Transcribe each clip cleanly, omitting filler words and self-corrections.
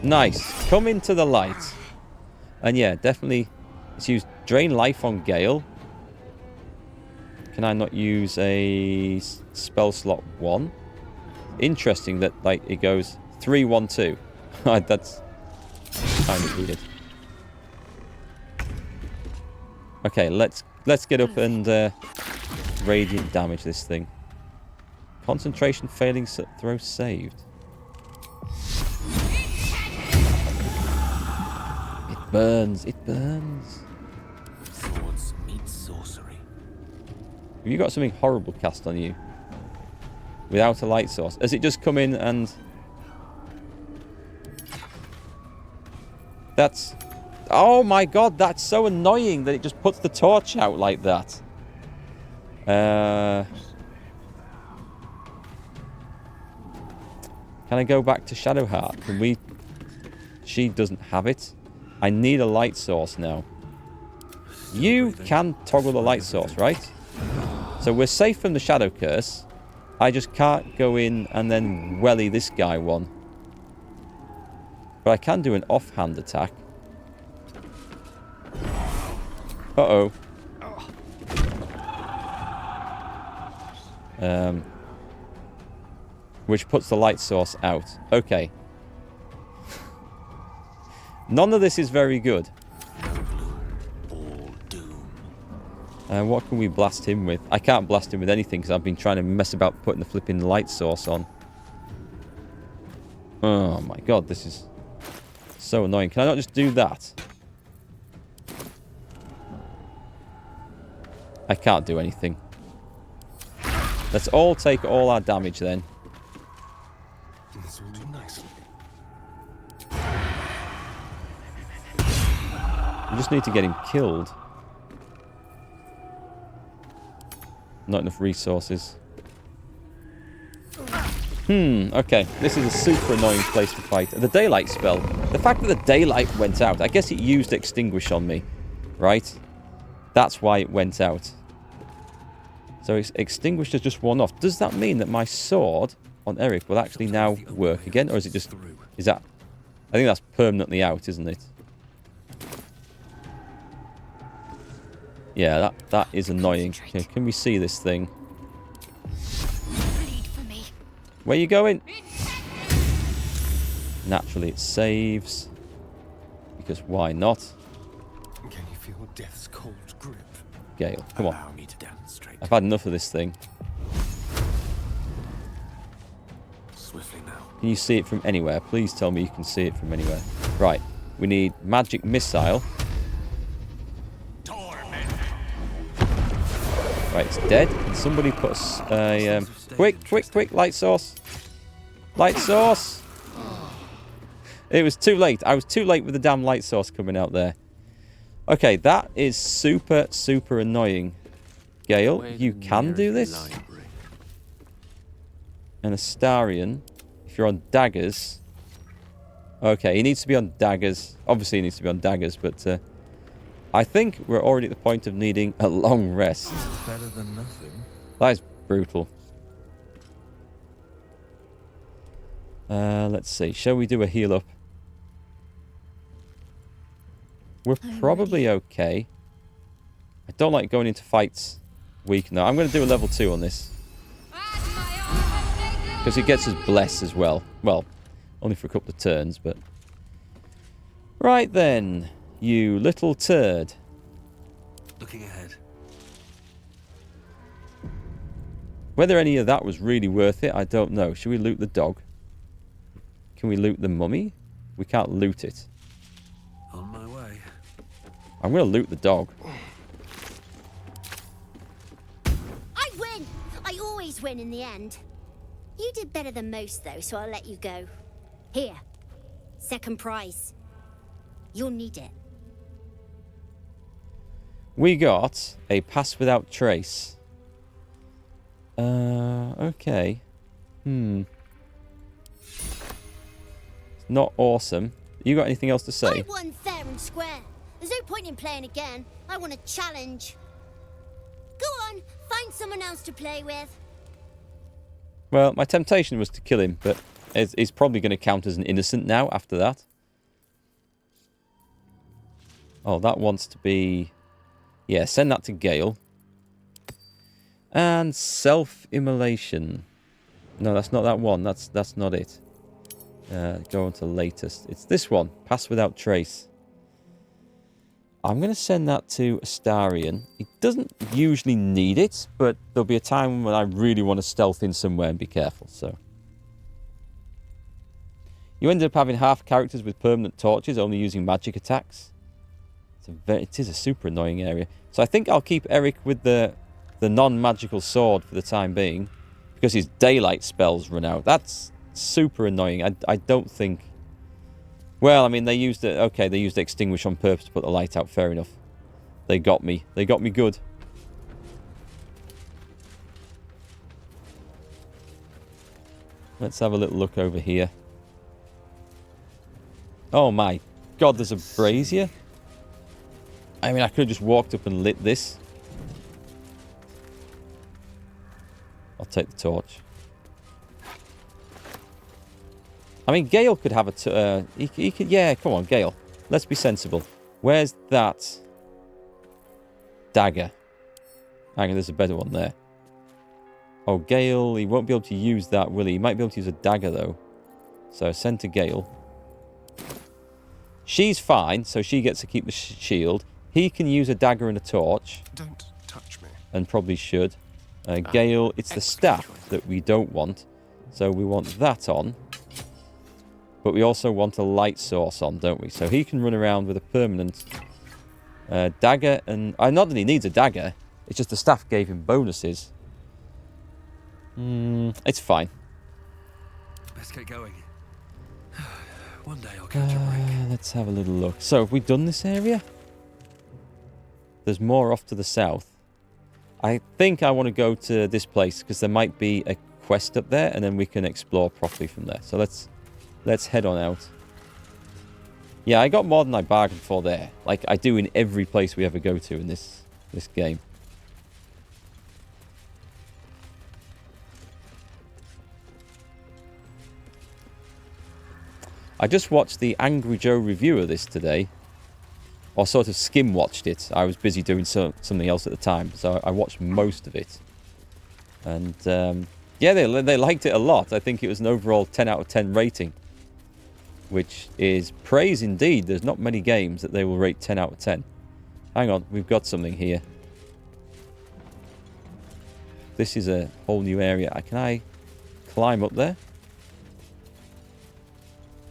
Nice. Come into the light. And yeah, definitely. Let's use Drain Life on Gale. Can I not use a spell slot 1? Interesting that like it goes 3, 1, 2. That's kind of weird. Okay, let's get up and radiant damage this thing. Concentration failing throw saved. It burns. It burns. Swords meet sorcery. Have you got something horrible cast on you? Without a light source? Has it just come in and... That's... Oh my god, that's so annoying that it just puts the torch out like that. Can I go back to Shadowheart? Can we... She doesn't have it. I need a light source now. You can toggle the light source, right? So we're safe from the Shadow Curse. I just can't go in and then welly this guy one. But I can do an offhand attack. Uh-oh. Which puts the light source out. Okay. None of this is very good. What can we blast him with? I can't blast him with anything because I've been trying to mess about putting the flipping light source on. Oh my god, this is so annoying. Can I not just do that? I can't do anything. Let's all take all our damage then. This will do nicely. We just need to get him killed. Not enough resources. Okay. This is a super annoying place to fight. The daylight spell. The fact that the daylight went out. I guess it used extinguish on me. Right? That's why it went out. So it's extinguished as just one off. Does that mean that my sword on Eric will actually now work again? Or is it just... Is that... I think that's permanently out, isn't it? Yeah, that is annoying. Okay, can we see this thing? Where are you going? Naturally, it saves. Because why not? Can you feel death's cold grip? Gale, come on. Allow me to demonstrate. I've had enough of this thing. Swiftly now. Can you see it from anywhere? Please tell me you can see it from anywhere. Right, we need magic missile. Right, it's dead. Can somebody put a... quick, light source. Light source. It was too late. I was too late with the damn light source coming out there. Okay, that is super, super annoying. Gale, you can do this. And Astarion, if you're on daggers... Okay, he needs to be on daggers. Obviously, he needs to be on daggers, but... I think we're already at the point of needing a long rest. Better than nothing. That is brutal. Let's see. Shall we do a heal up? We're probably okay. I don't like going into fights weak now. I'm going to do a level 2 on this. Because it gets us bless as well. Well, only for a couple of turns, but... Right then. You little turd. Looking ahead. Whether any of that was really worth it, I don't know. Should we loot the dog? Can we loot the mummy? We can't loot it. On my way. I'm going to loot the dog. I win! I always win in the end. You did better than most, though, so I'll let you go. Here. Second prize. You'll need it. We got a pass without trace. Okay. Not awesome. You got anything else to say? I won fair and square. There's no point in playing again. I want a challenge. Go on, find someone else to play with. Well, my temptation was to kill him, but he's probably going to count as an innocent now after that. Oh, that wants to be... Yeah, send that to Gale. And self-immolation. No, that's not that one. That's not it. Go on to latest. It's this one. Pass without trace. I'm going to send that to Astarion. He doesn't usually need it, but there'll be a time when I really want to stealth in somewhere and be careful, so... You ended up having half characters with permanent torches, only using magic attacks. It is a super annoying area. So I think I'll keep Eric with the non-magical sword for the time being, because his daylight spells run out. That's super annoying. I don't think... Well, I mean, they used it. Okay, they used extinguish on purpose to put the light out. Fair enough. They got me. They got me good. Let's have a little look over here. Oh my god, there's a brazier. I mean, I could have just walked up and lit this. I'll take the torch. I mean, Gale could have a... he could... Yeah, come on, Gale. Let's be sensible. Where's that dagger? Hang on, there's a better one there. Oh, Gale, he won't be able to use that, will he? He might be able to use a dagger, though. So, send to Gale. She's fine, so she gets to keep the shield. He can use a dagger and a torch. Don't touch me. And probably should. Gale, it's the staff that we don't want. So we want that on. But we also want a light source on, don't we? So he can run around with a permanent dagger. And not that he needs a dagger. It's just the staff gave him bonuses. It's fine. Let's get going. One day I'll catch a break. Let's have a little look. So have we done this area? There's more off to the south. I think I want to go to this place because there might be a quest up there and then we can explore properly from there. So let's head on out. Yeah, I got more than I bargained for there. Like I do in every place we ever go to in this game. I just watched the Angry Joe review of this today. Or sort of skim watched it. I was busy doing something else at the time. So I watched most of it. And yeah, they liked it a lot. I think it was an overall 10 out of 10 rating. Which is praise indeed. There's not many games that they will rate 10 out of 10. Hang on, we've got something here. This is a whole new area. Can I climb up there?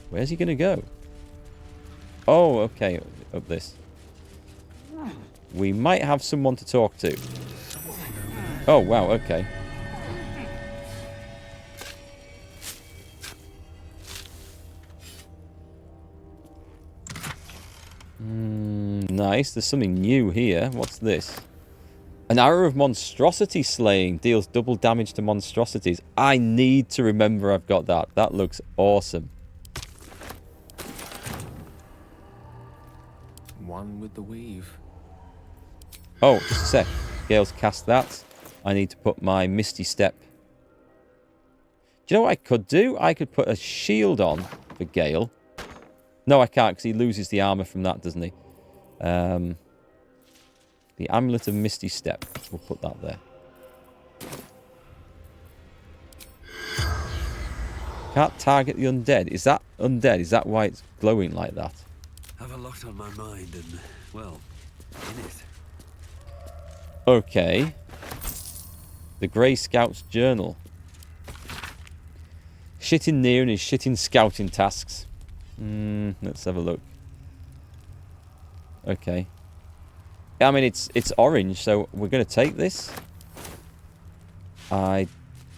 Where's he going to go? Oh, okay. Up this. We might have someone to talk to. Oh, wow. Okay. Nice. There's something new here. What's this? An arrow of monstrosity slaying deals double damage to monstrosities. I need to remember I've got that. That looks awesome. One with the weave. Oh, just a sec. Gale's cast that. I need to put my Misty Step. Do you know what I could do? I could put a shield on for Gale. No, I can't because he loses the armor from that, doesn't he? The Amulet of Misty Step. We'll put that there. Can't target the undead. Is that undead? Is that why it's glowing like that? Have a lot on my mind and, well, in it. Okay. The Grey Scout's Journal. Shitting near and his shitting scouting tasks. Let's have a look. Okay. I mean, it's orange, so we're going to take this. I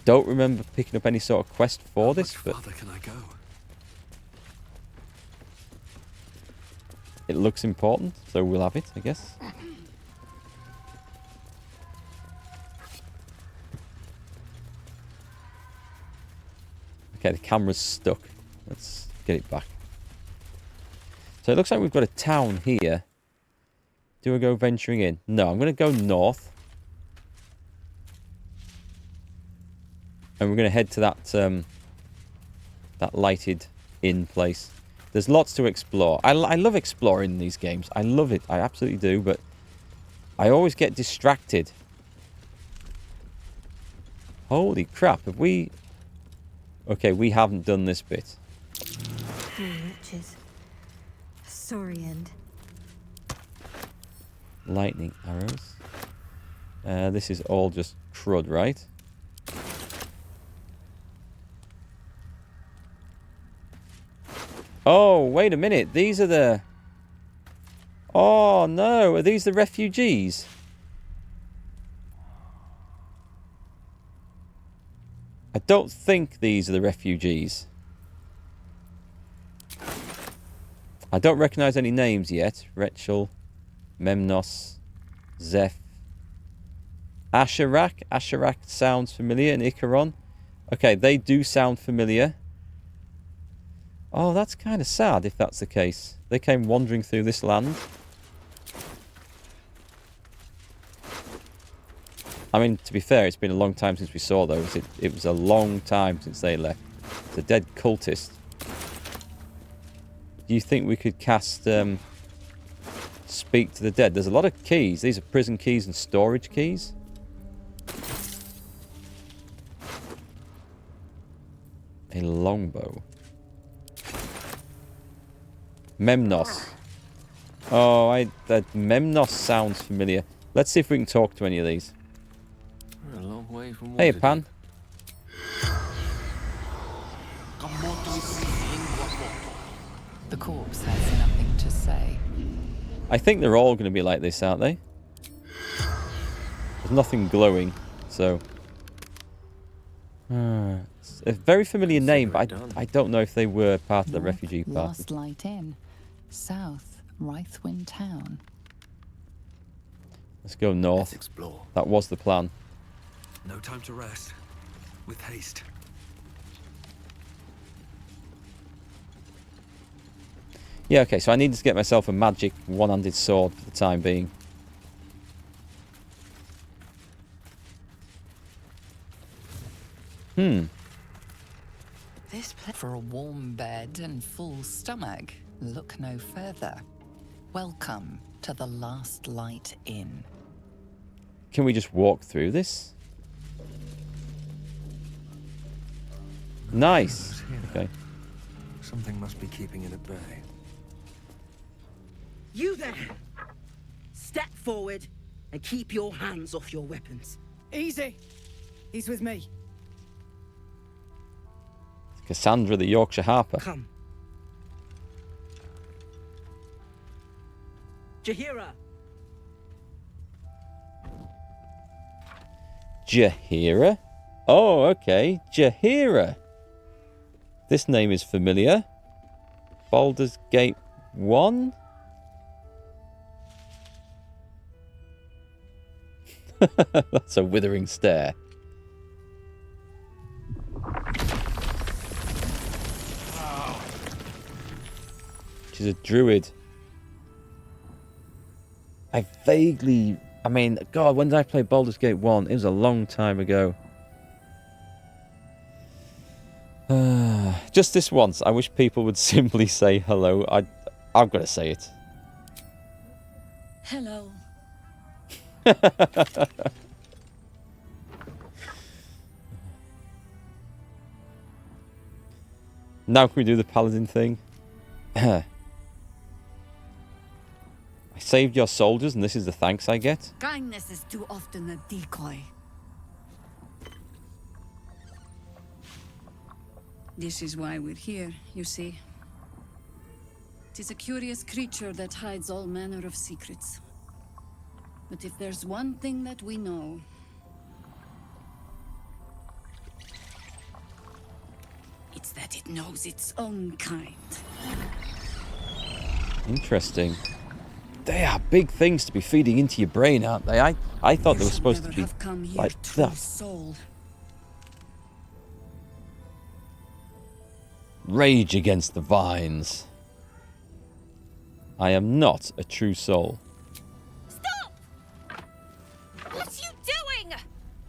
don't remember picking up any sort of quest for this, but... How far can I go? It looks important, so we'll have it, I guess. Okay, the camera's stuck. Let's get it back. So it looks like we've got a town here. Do I go venturing in? No, I'm going to go north. And we're going to head to that that lighted inn place. There's lots to explore. I love exploring these games. I love it. I absolutely do, but I always get distracted. Holy crap, have we... Okay, we haven't done this bit. Wretches. Sorry end. Lightning arrows. This is all just crud, right? Oh, wait a minute. These are the... Oh, no. Are these the refugees? I don't think these are the refugees. I don't recognize any names yet. Rachel, Memnos, Zeph, Asherak. Asherak sounds familiar. And Icaron. Okay, they do sound familiar. Oh, that's kind of sad if that's the case. They came wandering through this land. I mean, to be fair, it's been a long time since we saw those. It was a long time since they left. It's a dead cultist. Do you think we could cast Speak to the Dead? There's a lot of keys. These are prison keys and storage keys. A longbow. Memnos. Oh, that Memnos sounds familiar. Let's see if we can talk to any of these. We're a long way from Hey, Pan. The corpse has nothing to say. I think they're all going to be like this, aren't they? There's nothing glowing, so... It's a very familiar name, but I don't know if they were part of the refugee party. Last light in. South, Rythwin Town. Let's go north. Let's explore. That was the plan. No time to rest. With haste. Yeah, okay, so I need to get myself a magic one-handed sword for the time being. This place for a warm bed and full stomach. Look no further. Welcome to the Last Light Inn. Can we just walk through this? Nice. Okay. Something must be keeping it at bay. You there! Step forward and keep your hands off your weapons. Easy. He's with me. Cassandra the Yorkshire Harper. Come. Jahira! Jahira? Oh, okay. Jahira. This name is familiar. Baldur's Gate 1? That's a withering stare. She's a druid. I mean, God, when did I play Baldur's Gate 1? It was a long time ago. Just this once, I wish people would simply say hello. I've got to say it. Hello. Now can we do the Paladin thing? I saved your soldiers and this is the thanks I get? Kindness is too often a decoy. This is why we're here, you see. It is a curious creature that hides all manner of secrets. But if there's one thing that we know... it's that it knows its own kind. Interesting. They are big things to be feeding into your brain, aren't they? I thought they were supposed to be like that. Soul. Rage against the vines. I am not a true soul. Stop! What are you doing?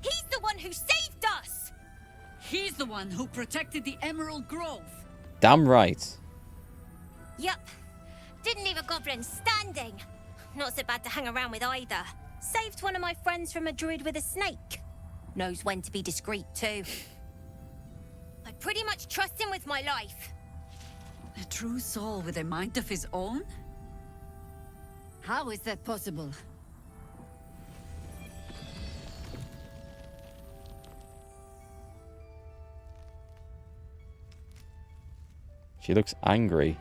He's the one who saved us! He's the one who protected the Emerald Grove. Damn right. Yup. Didn't leave a goblin standing. Not so bad to hang around with either. Saved one of my friends from a druid with a snake. Knows when to be discreet too. I pretty much trust him with my life. A true soul with a mind of his own? How is that possible? She looks angry.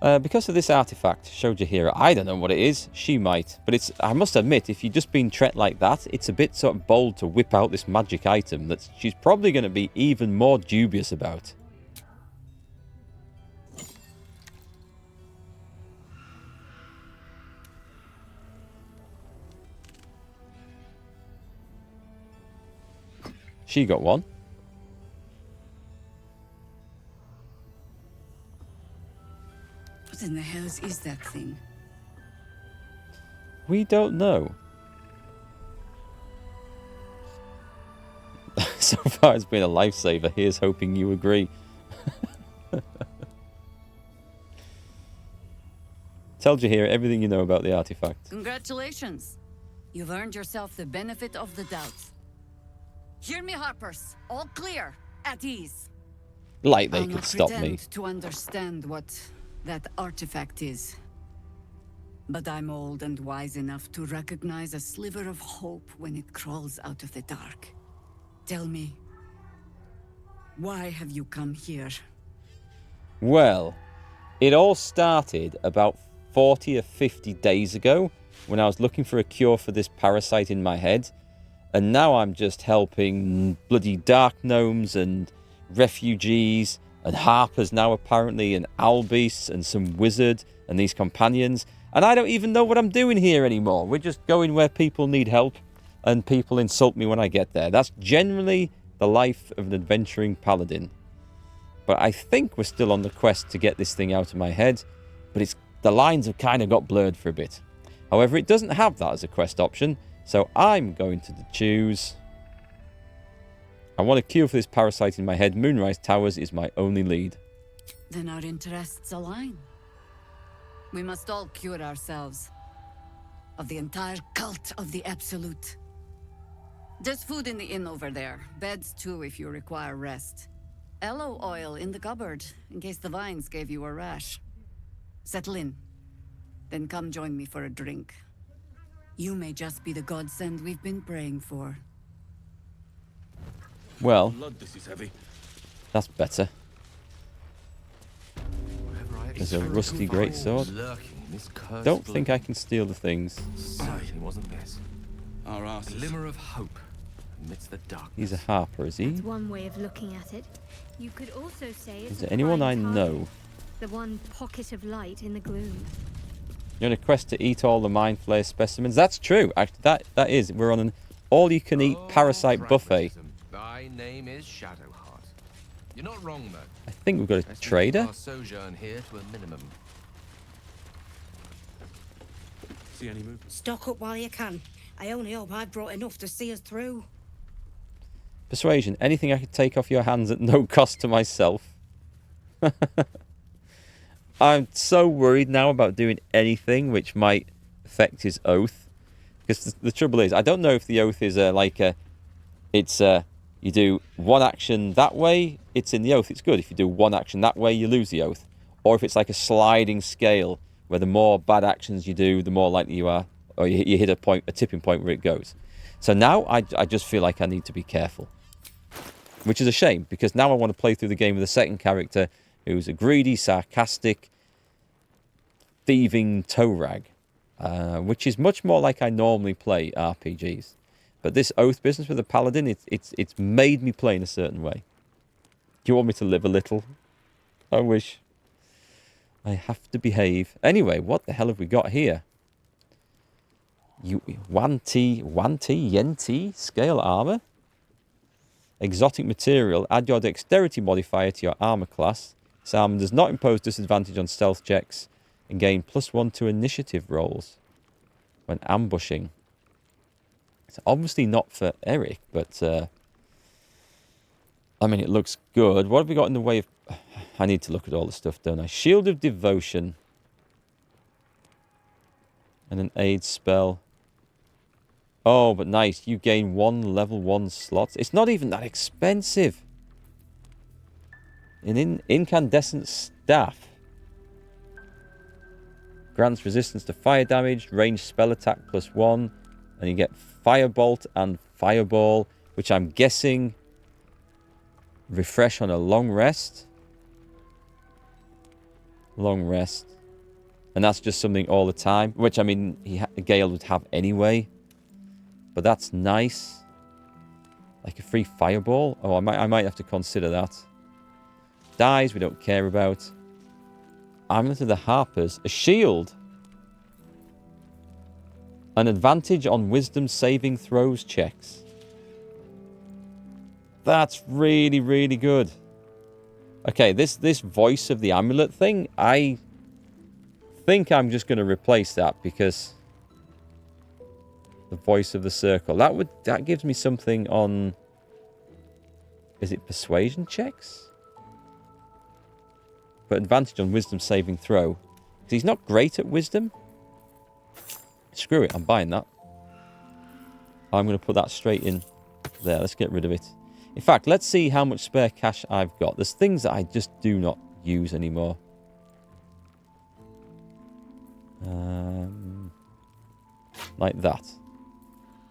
Because of this artifact, showed Jaheira. I don't know what it is. She might. But it's, I must admit, if you've just been treated like that, it's a bit sort of bold to whip out this magic item that she's probably going to be even more dubious about. She got one. What in the hells is that thing? We don't know. So far it's been a lifesaver. Here's hoping you agree. Tell Jaheira everything you know about the artifact. Congratulations. You've earned yourself the benefit of the doubt. Hear me, Harpers. All clear. At ease. Like they I'll could not stop pretend me. to understand what that artifact is. But I'm old and wise enough to recognize a sliver of hope when it crawls out of the dark. Tell me, why have you come here? Well, it all started about 40 or 50 days ago when I was looking for a cure for this parasite in my head. And now I'm just helping bloody dark gnomes and refugees and harpers now apparently and albeasts and some wizard and these companions. And I don't even know what I'm doing here anymore. We're just going where people need help and people insult me when I get there. That's generally the life of an adventuring paladin. But I think we're still on the quest to get this thing out of my head. But it's the lines have kind of got blurred for a bit. However, it doesn't have that as a quest option. So I'm going to choose... I want a cure for this parasite in my head. Moonrise Towers is my only lead. Then our interests align. We must all cure ourselves of the entire cult of the Absolute. There's food in the inn over there. Beds too if you require rest. Aloe oil in the cupboard in case the vines gave you a rash. Settle in. Then come join me for a drink. You may just be the godsend we've been praying for. Well, Blood, this is heavy. that's better. There's a rusty greatsword. Don't think I can steal the things. Certainly wasn't this. Our asses. Glimmer of hope amidst the dark. He's a harper, is he? That's one way of looking at it. You could also say it's Is there anyone I fine know? target, the one pocket of light in the gloom. You're on a quest to eat all the mind flayer specimens. That's true. Actually, that is. We're on an all-you-can-eat parasite buffet. Thy name is Shadowheart. You're not wrong, though. I think we've got a Let's keep trader. our sojourn here to a minimum. See any movement? Stock up while you can. I only hope I've brought enough to see us through. Persuasion. Anything I could take off your hands at no cost to myself. I'm so worried now about doing anything which might affect his oath. Because the trouble is, I don't know if the oath is you do one action that way, it's in the oath, it's good. If you do one action that way, you lose the oath. Or if it's like a sliding scale, where the more bad actions you do, the more likely you are, or you hit a tipping point where it goes. So now I just feel like I need to be careful. Which is a shame, because now I want to play through the game with a second character who's a greedy, sarcastic, thieving toe rag, which is much more like I normally play RPGs. But this oath business with the paladin, it's made me play in a certain way. Do you want me to live a little? I wish. I have to behave. Anyway, what the hell have we got here? Yenti scale armor. Exotic material. Add your dexterity modifier to your armor class. This armor does not impose disadvantage on stealth checks and gain +1 to initiative rolls when ambushing. It's obviously not for Eric, but I mean, it looks good. What have we got in the way of... I need to look at all the stuff, don't I? Shield of Devotion. And an aid spell. Oh, but nice. You gain 1 level 1 slot. It's not even that expensive. An incandescent staff. Grants resistance to fire damage. Ranged spell attack +1. And you get Firebolt and Fireball. Which I'm guessing... refresh on a long rest. Long rest. And that's just something all the time. Which, I mean, Gale would have anyway. But that's nice. Like a free fireball. Oh, I might have to consider that. Dies we don't care about. Amulet of the Harpers. A shield. An advantage on wisdom saving throws checks. That's really, really good. Okay, this voice of the amulet thing, I think I'm just going to replace that because the voice of the circle. That gives me something on... Is it persuasion checks? But advantage on wisdom saving throw. Because he's not great at wisdom. Screw it, I'm buying that. I'm going to put that straight in there. Let's get rid of it. In fact, let's see how much spare cash I've got. There's things that I just do not use anymore. Like that.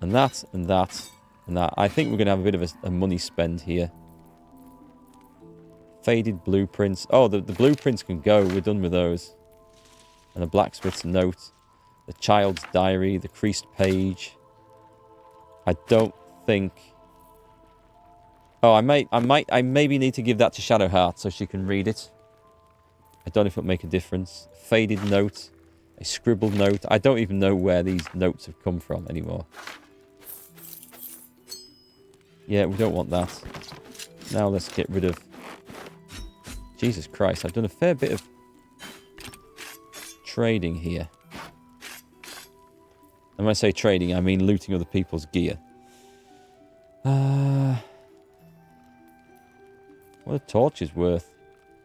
And that, and that, and that. I think we're going to have a bit of a money spend here. Faded blueprints. Oh, the blueprints can go. We're done with those. And a blacksmith's note. The child's diary. The creased page. I don't think... Oh, I maybe need to give that to Shadowheart so she can read it. I don't know if it'll make a difference. Faded note. A scribbled note. I don't even know where these notes have come from anymore. Yeah, we don't want that. Now let's get rid of... Jesus Christ, I've done a fair bit of trading here. And when I say trading, I mean looting other people's gear. What are torches worth?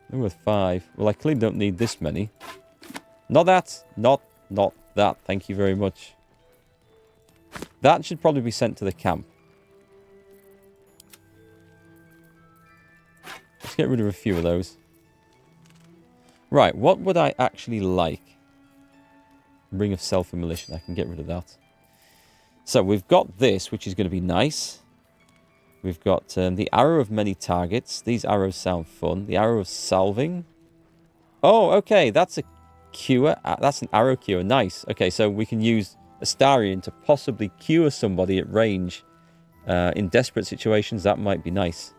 They're worth 5. Well, I clearly don't need this many. Not that. Not that. Thank you very much. That should probably be sent to the camp. Let's get rid of a few of those. Right, what would I actually like? Ring of Self-Immolation. I can get rid of that. So we've got this, which is going to be nice. We've got the Arrow of Many Targets. These arrows sound fun. The Arrow of Salving. Oh, okay. That's a cure. That's an arrow cure. Nice. Okay, so we can use Astarion to possibly cure somebody at range. In desperate situations, that might be nice.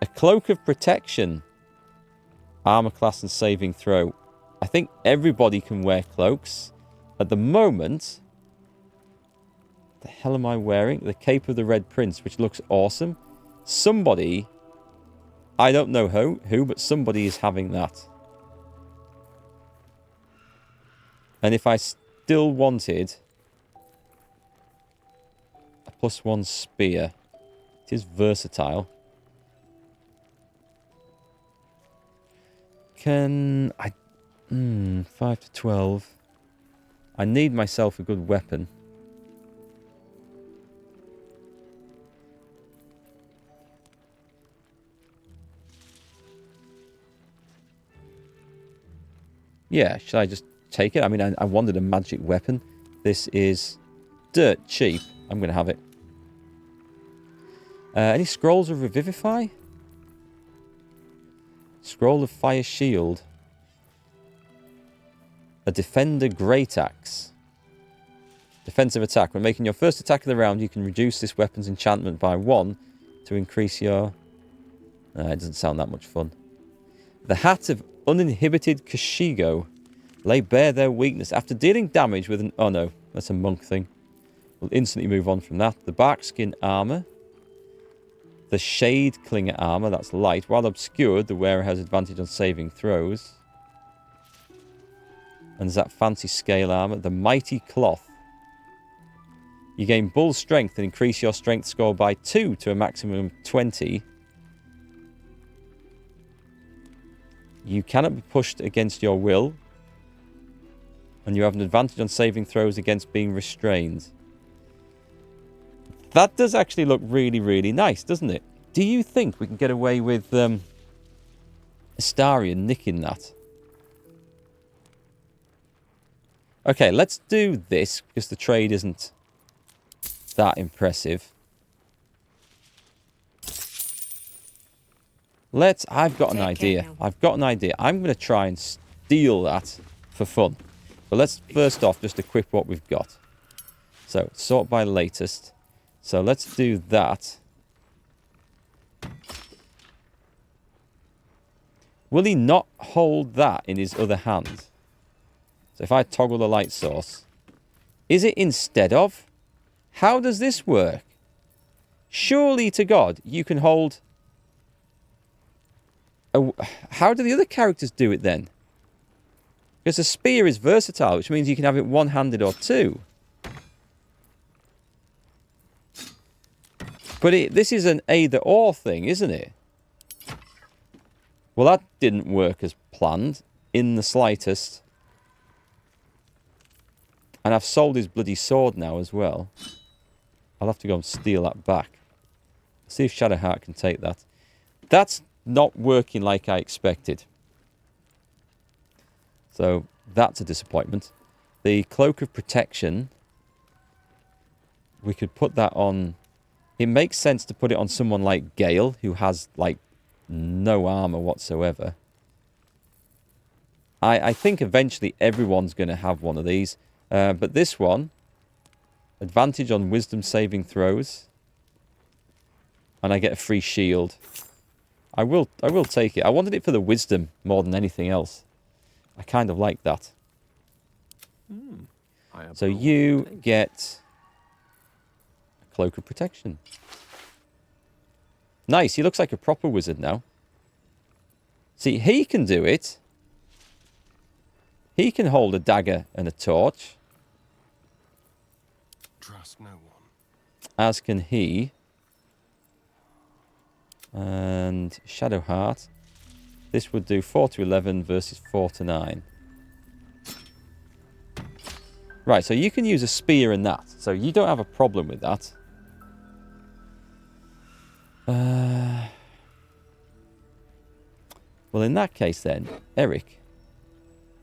A Cloak of Protection. Armor class and saving throw. I think everybody can wear cloaks. At the moment... the hell am I wearing? The Cape of the Red Prince, which looks awesome. Somebody, I don't know who, but somebody is having that. And if I still wanted a +1 spear, it is versatile. Can I... 5 to 12. I need myself a good weapon. Yeah, should I just take it? I mean, I wanted a magic weapon. This is dirt cheap. I'm going to have it. Any scrolls of Revivify? Scroll of Fire Shield. A Defender Great Axe. Defensive attack. When making your first attack of the round, you can reduce this weapon's enchantment by 1 to increase your... it doesn't sound that much fun. The Hat of Uninhibited Kashigo. Lay bare their weakness. After dealing damage with an... Oh no, that's a monk thing. We'll instantly move on from that. The Barkskin Armor. The Shade Clinger Armor. That's light. While obscured, the wearer has advantage on saving throws. And there's that fancy scale armor. The Mighty Cloth. You gain bull strength and increase your strength score by 2 to a maximum of 20. You cannot be pushed against your will. And you have an advantage on saving throws against being restrained. That does actually look really, really nice, doesn't it? Do you think we can get away with Astarion nicking that? Okay, let's do this, because the trade isn't that impressive. I've got an idea. I've got an idea. I'm going to try and steal that for fun. But let's first off just equip what we've got. So, sort by latest. So let's do that. Will he not hold that in his other hand? So if I toggle the light source, is it instead of? How does this work? Surely to God, you can hold... How do the other characters do it then? Because a spear is versatile, which means you can have it one-handed or two. But this is an either-or thing, isn't it? Well, that didn't work as planned, in the slightest. And I've sold his bloody sword now as well. I'll have to go and steal that back. See if Shadowheart can take that. That's not working like I expected. So, that's a disappointment. The Cloak of Protection. We could put that on... It makes sense to put it on someone like Gale, who has, like, no armor whatsoever. I think eventually everyone's going to have one of these. But this one... Advantage on wisdom saving throws. And I get a free shield. I will take it. I wanted it for the wisdom more than anything else. I kind of like that. So you get a Cloak of Protection. Nice. He looks like a proper wizard now. See, he can do it. He can hold a dagger and a torch. Trust no one. As can he. And Shadowheart. This would do 4 to 11 versus 4 to 9. Right, so you can use a spear in that. So you don't have a problem with that. Well, in that case then, Eric,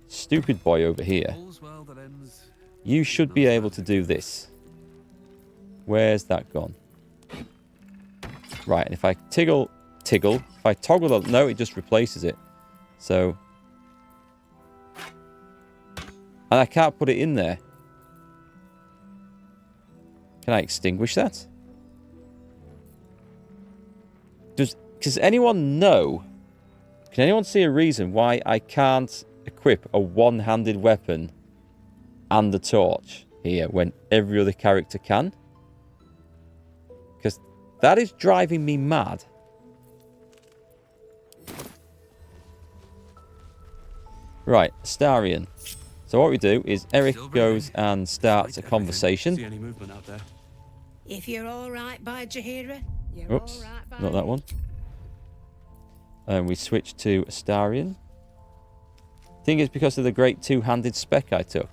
stupid boy over here, you should be able to do this. Where's that gone? Right, and if I toggle, if I toggle, no, it just replaces it. So, and I can't put it in there. Can I extinguish that? Does anyone know? Can anyone see a reason why I can't equip a one-handed weapon and a torch here when every other character can? Because that is driving me mad. Right, Astarion. So what we do is Eric goes and starts a conversation. See any movement out there? If you're all right by Jaheira, you're Oops, all right by not that one. And we switch to Astarion. I think it's because of the great two-handed spec I took.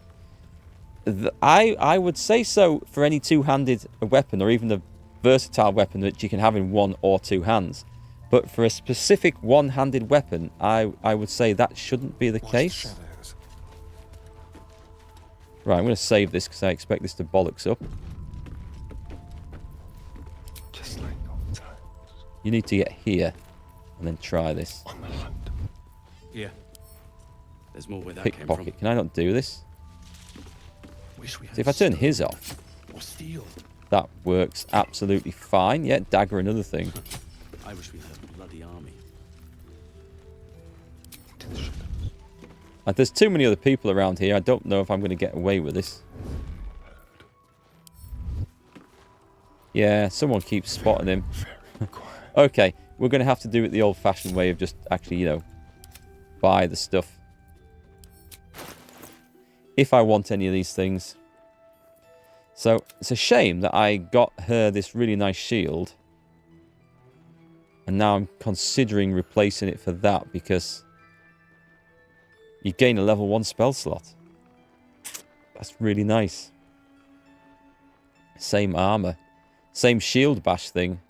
I would say so for any two-handed weapon, or even a versatile weapon that you can have in one or two hands. But for a specific one-handed weapon, I would say that shouldn't be the case. Right, I'm going to save this because I expect this to bollocks up. Just like old times. You need to get here and then try this. On the hunt. Yeah. There's more where that came from. Pickpocket. Can I not do this? Wish we had See, if I turn his off, or steel. that works absolutely fine. Yeah, dagger, another thing. I wish we had a bloody army. There's too many other people around here. I don't know if I'm going to get away with this. Yeah, someone keeps spotting him. Okay, we're going to have to do it the old-fashioned way of just actually, you know, buy the stuff. If I want any of these things. So it's a shame that I got her this really nice shield. And now I'm considering replacing it for that because you gain a level 1 spell slot. That's really nice. Same armor. Same shield bash thing.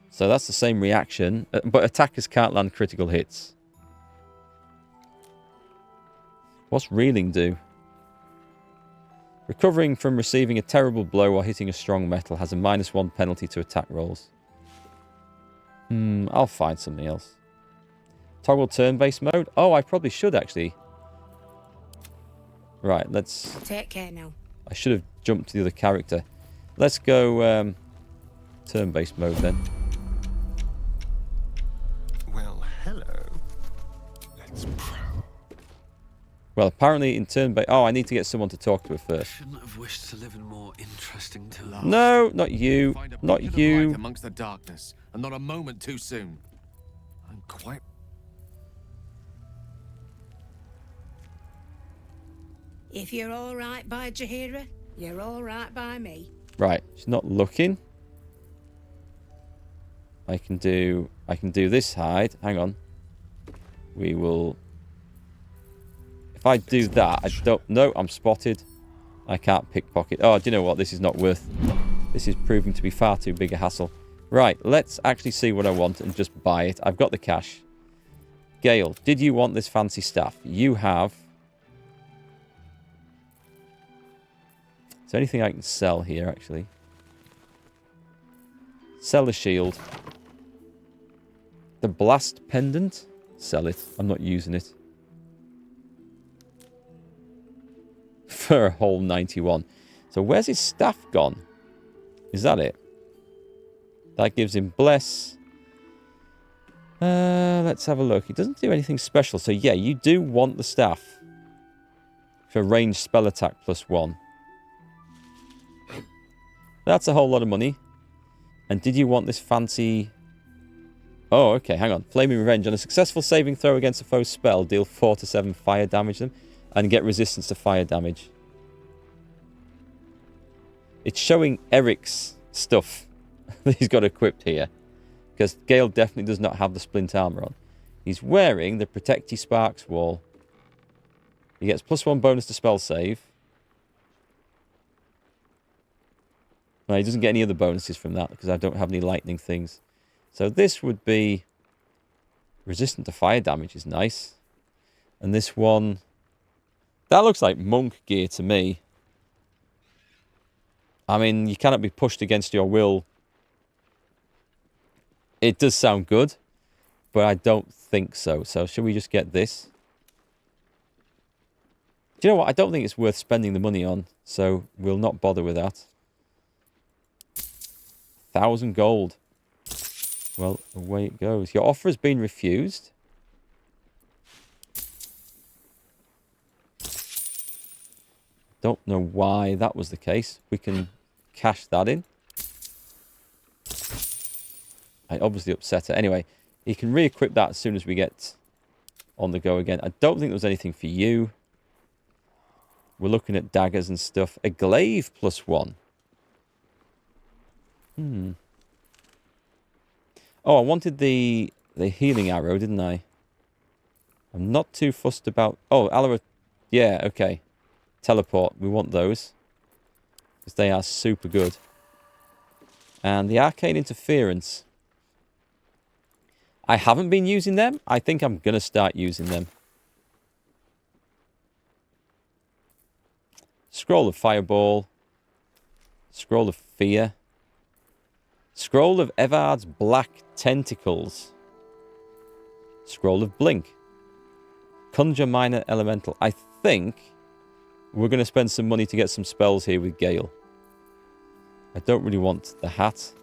So that's the same reaction. But attackers can't land critical hits. What's reeling do? Recovering from receiving a terrible blow or hitting a strong metal has a -1 penalty to attack rolls. I'll find something else. Toggle turn-based mode? Oh, I probably should actually. Right, let's... Take care now. I should have jumped to the other character. Let's go turn-based mode then. Well, hello. Let's... Well, apparently in turn-based... Oh, I need to get someone to talk to her first. Shouldn't have wished to live in more interesting times. No, not you. Not you. Amongst the darkness, and not a moment too soon. I'm quite... If you're all right by Jaheira, you're all right by me. Right, she's not looking. I can do this hide. Hang on. We will... If I do that, I don't... No, I'm spotted. I can't pickpocket. Oh, do you know what? This is not worth... This is proving to be far too big a hassle. Right, let's actually see what I want and just buy it. I've got the cash. Gale, did you want this fancy stuff? You have... Is there anything I can sell here, actually? Sell the shield. The blast pendant? Sell it. I'm not using it. For a whole 91. So where's his staff gone? Is that it? That gives him bless. Let's have a look. He doesn't do anything special. So yeah, you do want the staff. For ranged spell attack +1. That's a whole lot of money. And did you want this fancy... Oh, okay, hang on. Flaming Revenge. On a successful saving throw against a foe's spell, deal 4 to 7 fire damage them. And get resistance to fire damage. It's showing Eric's stuff that he's got equipped here. Because Gale definitely does not have the splint armor on. He's wearing the Protecty Sparks wall. He gets +1 bonus to spell save. No, he doesn't get any other bonuses from that because I don't have any lightning things. So this would be resistant to fire damage is nice. And this one... That looks like monk gear to me. I mean, you cannot be pushed against your will. It does sound good, but I don't think so. So should we just get this? Do you know what? I don't think it's worth spending the money on, so we'll not bother with that. 1,000 gold. Well, away it goes. Your offer has been refused. Don't know why that was the case. We can cash that in. I obviously upset her. Anyway, you can re-equip that as soon as we get on the go again. I don't think there was anything for you. We're looking at daggers and stuff. A glaive +1. Oh, I wanted the healing arrow, didn't I? I'm not too fussed about... Oh, Alara... Yeah, okay. Teleport. We want those. Because they are super good. And the Arcane Interference. I haven't been using them. I think I'm going to start using them. Scroll of Fireball. Scroll of Fear. Scroll of Evard's Black Tentacles. Scroll of Blink. Conjure Minor Elemental. I think we're going to spend some money to get some spells here with Gale. I don't really want the hat. So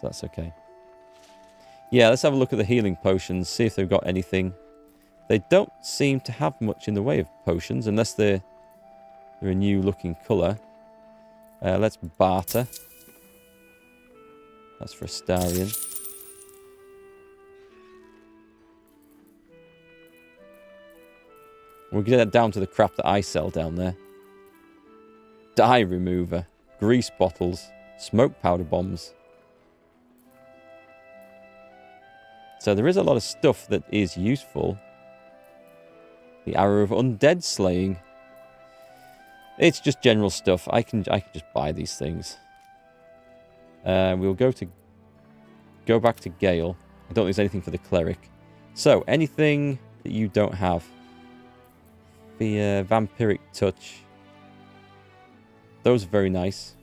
that's okay. Yeah, let's have a look at the healing potions. See if they've got anything. They don't seem to have much in the way of potions. Unless they're a new looking colour. Let's barter. That's for Astarion. We'll get that down to the crap that I sell down there. Dye remover. Grease bottles. Smoke powder bombs. So there is a lot of stuff that is useful. The arrow of undead slaying. It's just general stuff. I can just buy these things. We'll go back to Gale. I don't think there's anything for the cleric. So anything that you don't have. The vampiric touch. Those are very nice.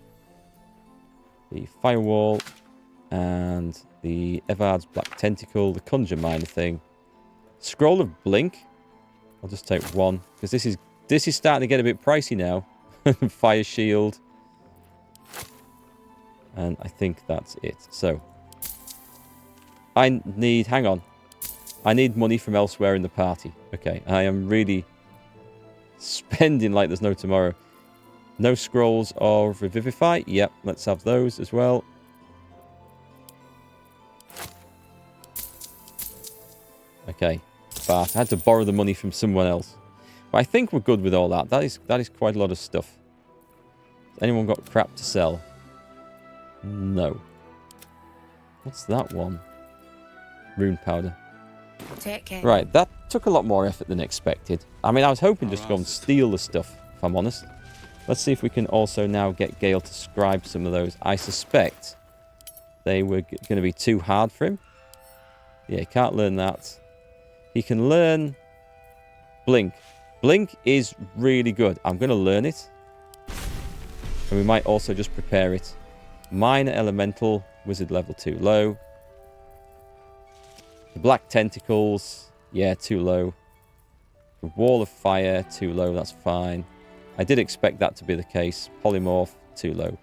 The firewall and the Evard's black tentacle, the conjure miner thing. Scroll of blink. I'll just take one because this is starting to get a bit pricey now. Fire shield. And I think that's it. So I need money from elsewhere in the party. Okay, I am really spending like there's no tomorrow. No scrolls of revivify. Yep, let's have those as well. Okay, but I had to borrow the money from someone else. But I think we're good with all that. That is quite a lot of stuff. Has anyone got crap to sell? No. What's that one? Rune powder. Take care. Right, that took a lot more effort than expected. I mean, I was hoping just to go and steal the stuff, if I'm honest. Let's see if we can also now get Gale to scribe some of those. I suspect they were going to be too hard for him. Yeah, he can't learn that. He can learn Blink. Blink is really good. I'm going to learn it. And we might also just prepare it. Minor Elemental, Wizard level too low. The Black Tentacles, yeah, too low. The Wall of Fire, too low, that's fine. I did expect that to be the case. Polymorph, too low.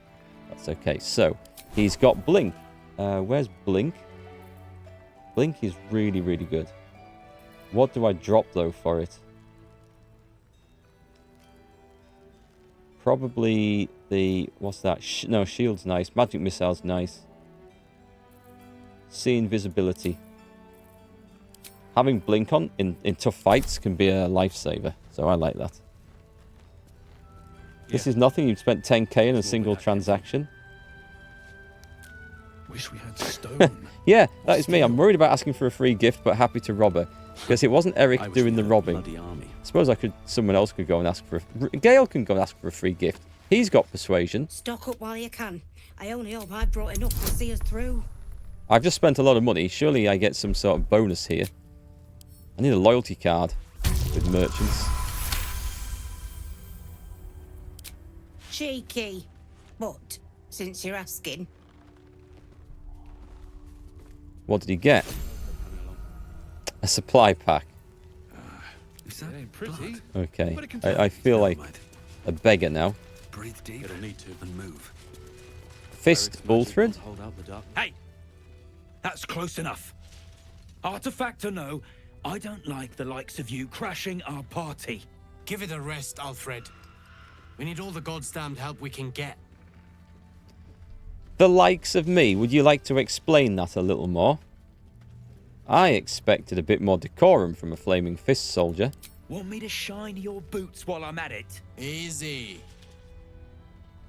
That's okay. So, he's got Blink. Where's Blink? Blink is really, really good. What do I drop, though, for it? Probably the... What's that? No, Shield's nice. Magic Missile's nice. See Invisibility. Having Blink on in tough fights can be a lifesaver. So I like that. This is nothing. You've spent 10k in a single transaction. Wish we had stone. Yeah, that is me. I'm worried about asking for a free gift, but happy to rob her. Because it wasn't Eric doing the robbing. I suppose someone else could go and ask for Gale can go and ask for a free gift. He's got persuasion. Stock up while you can. I only hope I brought enough to see us through. I've just spent a lot of money. Surely I get some sort of bonus here. I need a loyalty card with merchants. Cheeky. But, since you're asking. What did he get? A supply pack. Is that pretty? Okay. I feel like a beggar now. Breathe deep. It'll need to and move. Fist Ulthrid? Hey! That's close enough. Artifact or no, I don't like the likes of you crashing our party. Give it a rest, Alfred. We need all the goddamned help we can get. The likes of me. Would you like to explain that a little more? I expected a bit more decorum from a flaming fist soldier. Want me to shine your boots while I'm at it? Easy.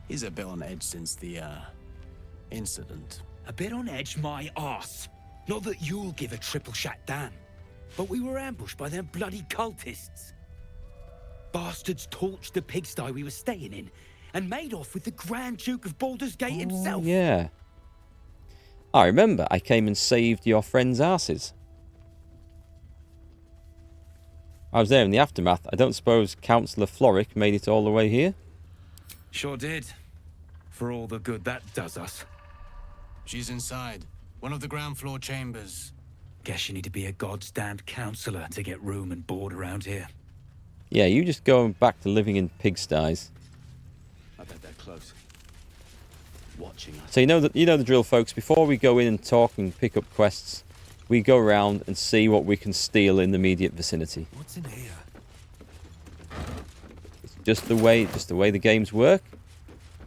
He's a bit on edge since the, incident. A bit on edge, my arse. Not that you'll give a triple shot damn. But we were ambushed by them bloody cultists. Bastards torched the pigsty we were staying in and made off with the Grand Duke of Baldur's Gate himself. Yeah. I remember I came and saved your friend's asses. I was there in the aftermath. I don't suppose Councillor Floric made it all the way here? Sure did. For all the good that does us. She's inside. One of the ground floor chambers. Guess you need to be a goddamned councillor to get room and board around here. Yeah, you just go back to living in pigsties. I bet they're close. Watching us. So you know the drill, folks. Before we go in and talk and pick up quests, we go around and see what we can steal in the immediate vicinity. What's in here? It's just the way the games work.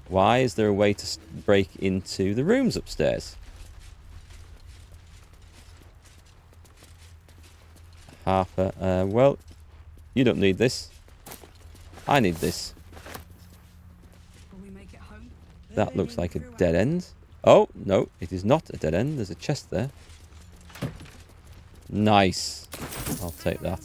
Why is there a way to break into the rooms upstairs? Harper. Well, You don't need this. I need this. That looks like a dead end. Oh, no, it is not a dead end. There's a chest there. Nice. I'll take that.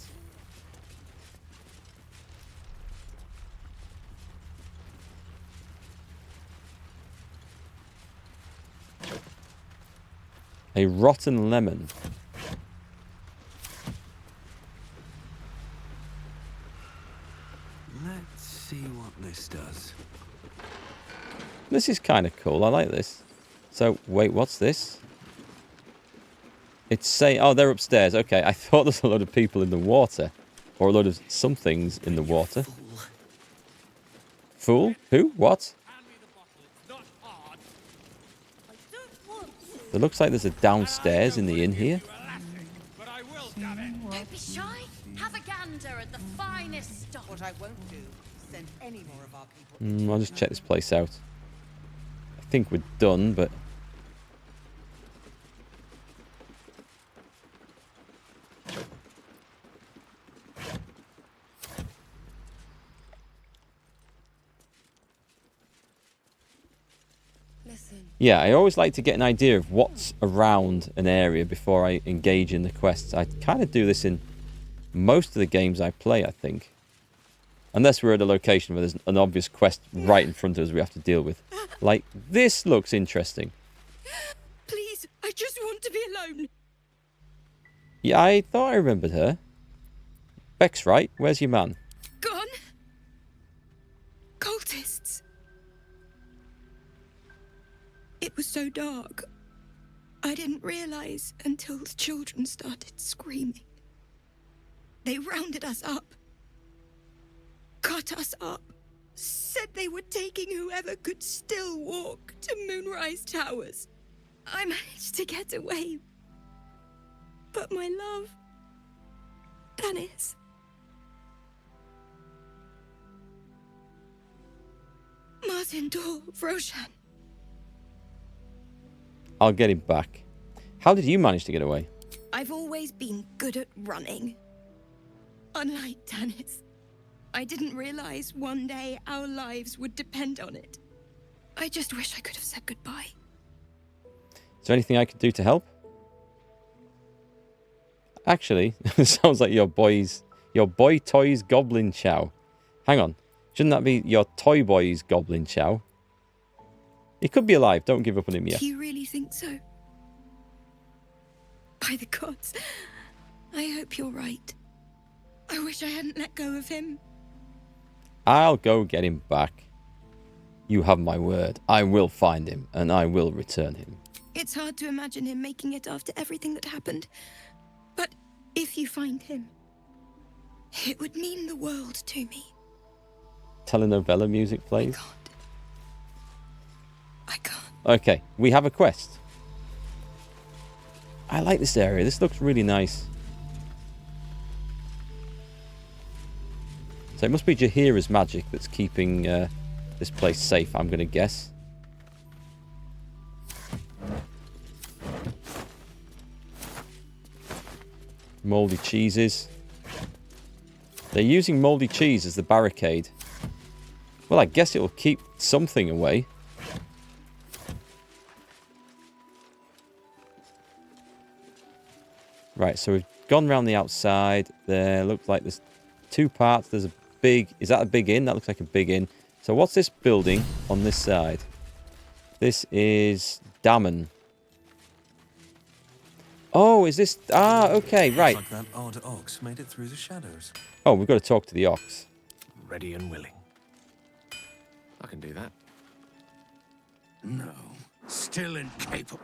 A rotten lemon. Let's see what this does. This is kind of cool. I like this. So, wait, what's this? It's saying... Oh, they're upstairs. Okay, I thought there's a load of people in the water. Or a load of somethings in the water. Fool? Who? What? It looks like there's a downstairs in the inn here. Don't be shy. Have a gander at the finest stuff. What I won't do is send any more of our people. I'll just check this place out. I think we're done, but... Yeah, I always like to get an idea of what's around an area before I engage in the quests. I kind of do this in most of the games I play, I think. Unless we're at a location where there's an obvious quest right in front of us we have to deal with. Like, this looks interesting. Please, I just want to be alone. Yeah, I thought I remembered her. Beck's right. Where's your man? Gone? Cultists. It was so dark. I didn't realize until the children started screaming. They rounded us up. Cut us up. Said they were taking whoever could still walk to Moonrise Towers. I managed to get away. But my love... Dennis... Martin Dor, Roshan. I'll get him back. How did you manage to get away? I've always been good at running. Unlike Dennis, I didn't realize one day our lives would depend on it. I just wish I could have said goodbye. Is there anything I could do to help? Actually, it sounds like your boy toy's goblin chow. Hang on. Shouldn't that be your toy boy's goblin chow? He could be alive. Don't give up on him yet. Do you really think so? By the gods, I hope you're right. I wish I hadn't let go of him. I'll go get him back. You have my word. I will find him, and I will return him. It's hard to imagine him making it after everything that happened. But if you find him, it would mean the world to me. Telenovela music plays. I can't. Okay, we have a quest. I like this area. This looks really nice. So it must be Jaheira's magic that's keeping this place safe, I'm going to guess. Mouldy cheeses. They're using mouldy cheese as the barricade. Well, I guess it will keep something away. Right, so we've gone around the outside. There looks like there's two parts. There's a big... Is that a big inn? That looks like a big inn. So what's this building on this side? This is Dammon. Oh, is this... Ah, okay, right. Looks like that odd ox made it through the shadows. Oh, we've got to talk to the ox. Ready and willing. I can do that. No, still incapable.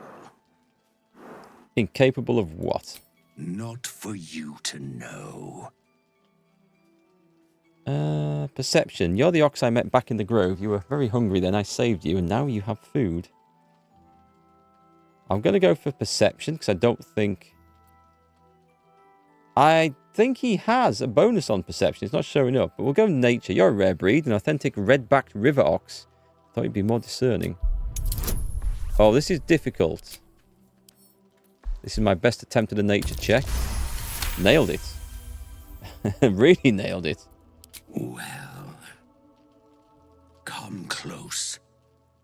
Incapable of what? Not for you to know. Perception. You're the ox I met back in the grove. You were very hungry then. I saved you, and now you have food. I'm going to go for perception, because I don't think... I think he has a bonus on perception. It's not showing up, but we'll go nature. You're a rare breed, an authentic red-backed river ox. Thought you'd be more discerning. Oh, this is difficult. This is my best attempt at a nature check. Nailed it. Really nailed it. Well, come close.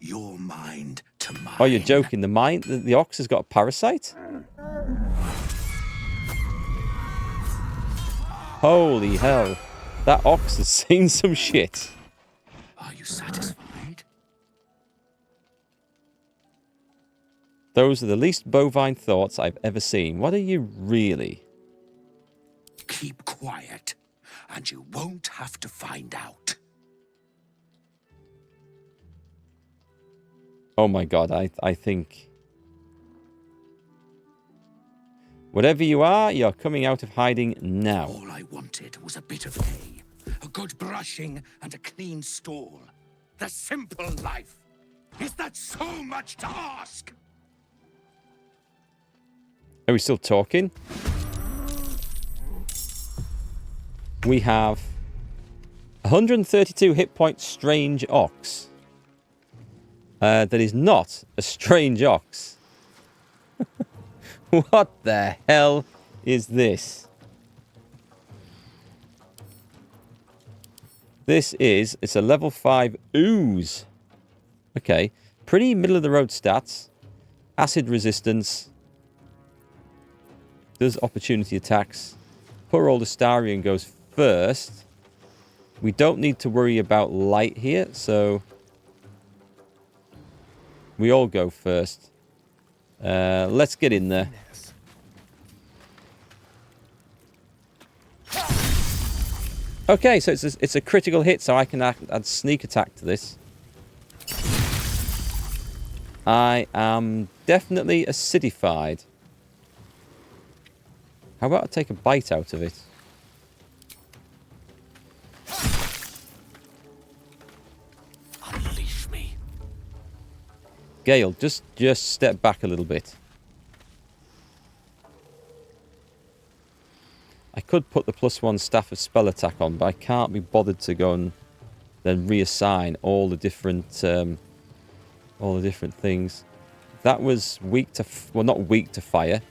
Your mind to mine. Oh, you're joking. The mine, the ox has got a parasite? Holy hell. That ox has seen some shit. Are you satisfied? Those are the least bovine thoughts I've ever seen. What are you really? Keep quiet, and you won't have to find out. Oh my god, I think... Whatever you are, you're coming out of hiding now. All I wanted was a bit of hay, a good brushing, and a clean stall. The simple life. Is that so much to ask? Are we still talking? We have 132 hit point strange ox. That is not a strange ox. What the hell is this? It's a level 5 ooze. Okay. Pretty middle of the road stats. Acid resistance. Does opportunity attacks. Poor old Astarion goes first. We don't need to worry about light here, so we all go first. Let's get in there. Okay, so it's a critical hit, so I can add sneak attack to this. I am definitely acidified. How about I take a bite out of it? Unleash me. Gale, just step back a little bit. I could put the +1 Staff of Spell Attack on, but I can't be bothered to go and then reassign all the different things. That was weak to... well, not weak to fire,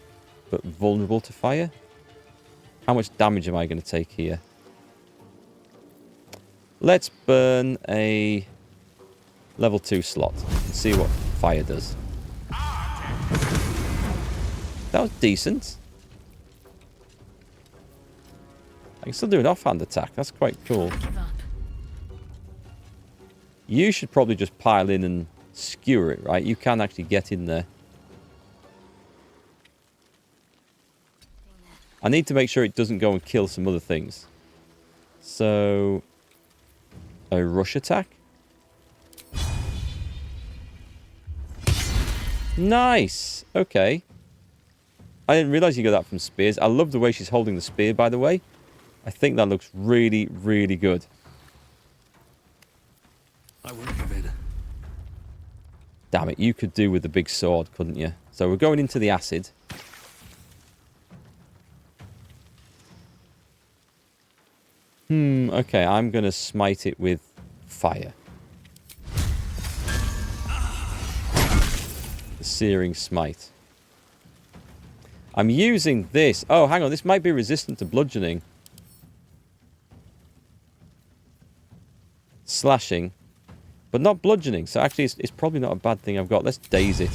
but vulnerable to fire. How much damage am I going to take here? Let's burn a level 2 slot and see what fire does. That was decent. I can still do an offhand attack. That's quite cool. You should probably just pile in and skewer it, right? You can actually get in there. I need to make sure it doesn't go and kill some other things. So, a rush attack. Nice. Okay. I didn't realize you got that from spears. I love the way she's holding the spear, by the way. I think that looks really, really good. I won't give in. Damn it, you could do with the big sword, couldn't you? So we're going into the acid. Okay, I'm going to smite it with fire. The Searing Smite. I'm using this. Oh, hang on, this might be resistant to bludgeoning. Slashing. But not bludgeoning, so actually it's probably not a bad thing I've got. Let's daze it.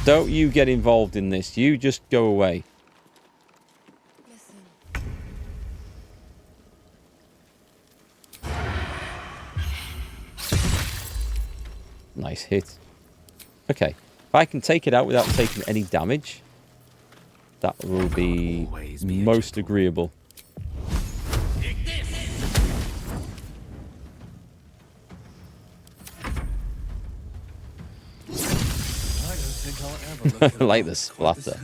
Don't you get involved in this. You just go away. Nice hit. Okay. If I can take it out without taking any damage, that will be most agreeable. I like the splatter.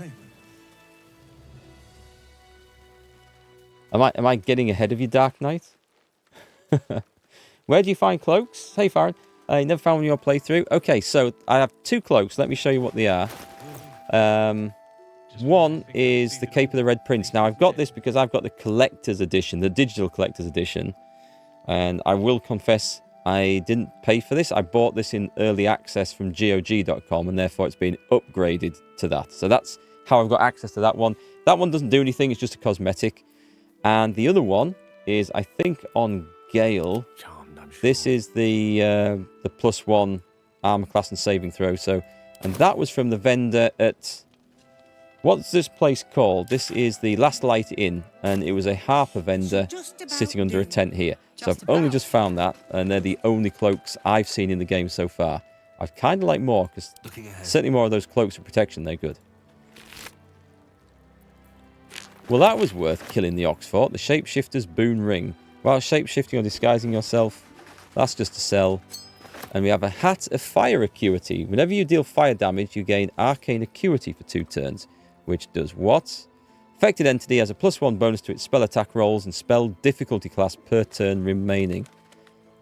Am I getting ahead of you, Dark Knight? Where do you find cloaks? Hey, Farron. I never found one in your playthrough. Okay, so I have 2 cloaks. Let me show you what they are. One is the Cape of the Red Prince. Now, I've got this because I've got the collector's edition, the digital collector's edition. And I will confess, I didn't pay for this. I bought this in early access from GOG.com, and therefore it's been upgraded to that. So that's how I've got access to that one. That one doesn't do anything. It's just a cosmetic. And the other one is, I think, on Gale. This is the +1 armor class and saving throw. So, and that was from the vendor at... What's this place called? This is the Last Light Inn, and it was a Harper vendor sitting under a tent here. So I've only just found that, and they're the only cloaks I've seen in the game so far. I'd kind of like more, because certainly more of those cloaks of protection, they're good. Well, that was worth killing the Oxfort. The Shapeshifter's Boon Ring. While shapeshifting or disguising yourself, that's just to sell. And we have a Hat of Fire Acuity. Whenever you deal fire damage, you gain Arcane Acuity for 2 turns. Which does what? Affected entity has a +1 bonus to its spell attack rolls and spell difficulty class per turn remaining.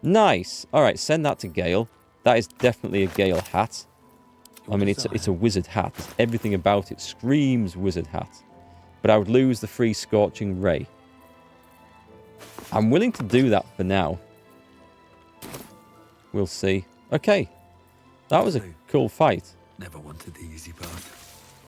Nice. Alright, send that to Gale. That is definitely a Gale hat. I mean, it's a wizard hat. Everything about it screams wizard hat. But I would lose the free Scorching Ray. I'm willing to do that for now. We'll see. Okay. That was a cool fight. Never wanted the easy path.